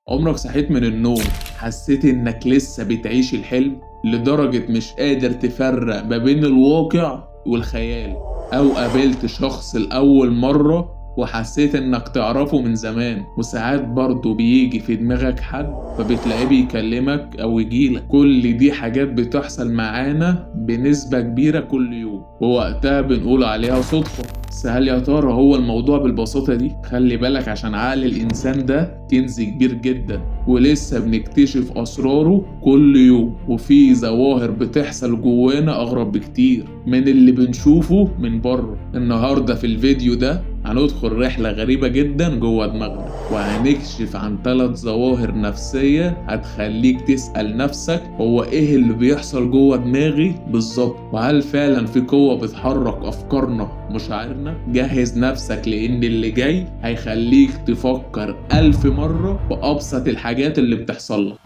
عمرك صحيت من النوم حسيت انك لسه بتعيش الحلم لدرجة مش قادر تفرق ما بين الواقع والخيال، او قابلت شخص لأول مرة وحسيت انك تعرفه من زمان؟ وساعات برضه بيجي في دماغك حد فبتلاقيه بيكلمك او يجيلك. كل دي حاجات بتحصل معانا بنسبة كبيرة كل يوم، ووقتها بنقول عليها صدفة. بس هل يا ترى هو الموضوع بالبساطة دي؟ خلي بالك، عشان عقل الإنسان ده كنز كبير جدا ولسه بنكتشف أسراره كل يوم، وفي ظواهر بتحصل جوانا أغرب بكتير من اللي بنشوفه من بره. النهاردة في الفيديو ده هندخل رحلة غريبة جدا جوه دماغنا، وهنكشف عن 3 ظواهر نفسية هتخليك تسأل نفسك هو ايه اللي بيحصل جوه دماغي بالظبط، وهل فعلا في قوة بتحرك أفكارنا ومشاعرنا؟ جهز نفسك لأن اللي جاي هيخليك تفكر 1000 مرة في أبسط الحاجات اللي بتحصل لك.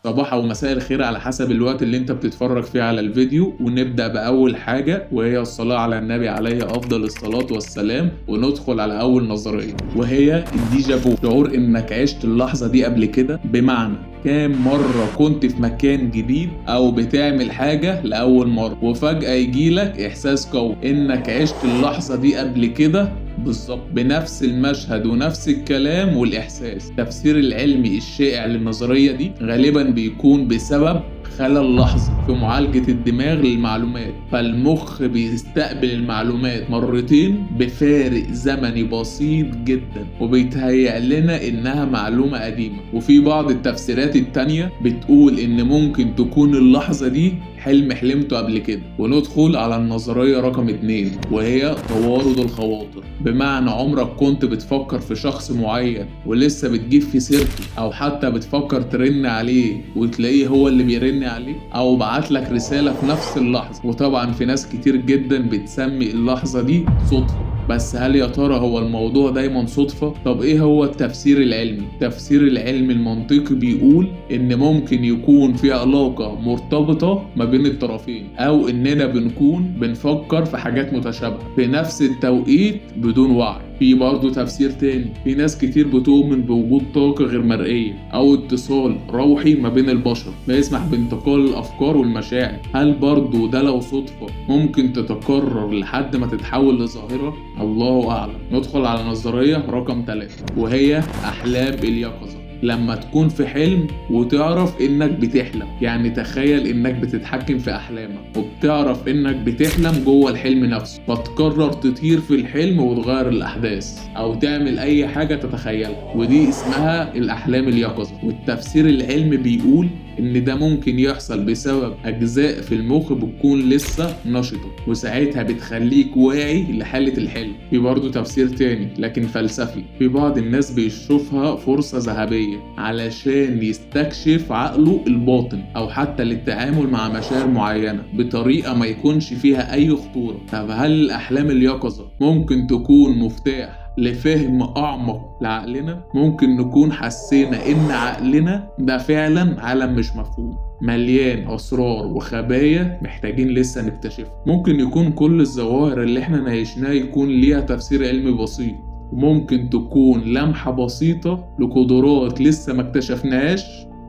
صباح او مساء الخير على حسب الوقت اللي انت بتتفرج فيه على الفيديو. ونبدأ بأول حاجة وهي الصلاة على النبي عليه أفضل الصلاة والسلام، وندخل على أول نظرية وهي الديجافو. شعور إنك عشت اللحظة دي قبل كده، بمعنى كام مرة كنت في مكان جديد أو بتعمل حاجة لأول مرة وفجأة يجيلك إحساس قوي إنك عشت اللحظة دي قبل كده بالظبط، بنفس المشهد ونفس الكلام والإحساس. التفسير العلمي الشائع للنظرية دي غالبا بيكون بسبب خلل لحظي في معالجة الدماغ للمعلومات، فالمخ بيستقبل المعلومات مرتين بفارق زمني بسيط جدا وبيتهيأ لنا إنها معلومة قديمة. وفي بعض التفسيرات التانية بتقول إن ممكن تكون اللحظة دي حلم حلمته قبل كده. وندخل على النظرية رقم 2 وهي توارد الخواطر، بمعنى عمرك كنت بتفكر في شخص معين ولسه بتجيب في سيرته، أو حتى بتفكر ترن عليه وتلاقيه هو اللي بيرن عليك، أو بعتلك رسالة في نفس اللحظة. وطبعا في ناس كتير جدا بتسمي اللحظة دي صدفة، بس هل يا ترى هو الموضوع دايما صدفة؟ طب ايه هو التفسير العلمي؟ التفسير العلمي المنطقي بيقول ان ممكن يكون في علاقة مرتبطة ما بين الطرفين، او اننا بنكون بنفكر في حاجات متشابهة في نفس التوقيت بدون وعي. في برضه تفسير تاني، في ناس كتير بتؤمن بوجود طاقة غير مرئية أو اتصال روحي ما بين البشر بيسمح بانتقال الأفكار والمشاعر. هل برضه ده لو صدفة ممكن تتكرر لحد ما تتحول لظاهرة؟ الله أعلم. ندخل على نظرية رقم 3 وهي أحلام اليقظة. لما تكون في حلم وتعرف انك بتحلم، يعني تخيل انك بتتحكم في احلامك وبتعرف انك بتحلم جوه الحلم نفسه، فتقرر تطير في الحلم وتغير الاحداث او تعمل اي حاجة تتخيلها، ودي اسمها الاحلام اليقظة. والتفسير العلمي بيقول ان ده ممكن يحصل بسبب اجزاء في المخ بتكون لسه نشطة، وساعتها بتخليك واعي لحالة الحلم. في برضه تفسير تاني لكن فلسفي، في بعض الناس بيشوفها فرصة ذهبية علشان يستكشف عقله الباطن، او حتى للتعامل مع مشاعر معينة بطريقة ما يكونش فيها اي خطورة. طب هل الاحلام اليقظة ممكن تكون مفتاح لفهم أعمق لعقلنا؟ ممكن نكون حسينا إن عقلنا ده فعلا عالم مش مفهوم، مليان أسرار وخبايا محتاجين لسه نكتشفها. ممكن يكون كل الظواهر اللي احنا ناقشناها يكون ليها تفسير علمي بسيط، وممكن تكون لمحة بسيطة لقدرات لسه ما اكتشفناهاش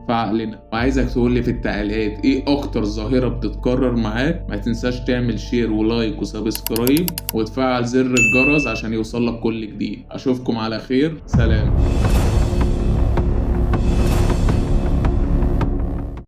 في عقلنا. وعايزك تقولي في التعليقات ايه اكتر ظاهرة بتتكرر معاك. ما تنساش تعمل شير ولايك وسبسكرايب وتفعل زر الجرس عشان يوصلك كل جديد. اشوفكم على خير، سلام.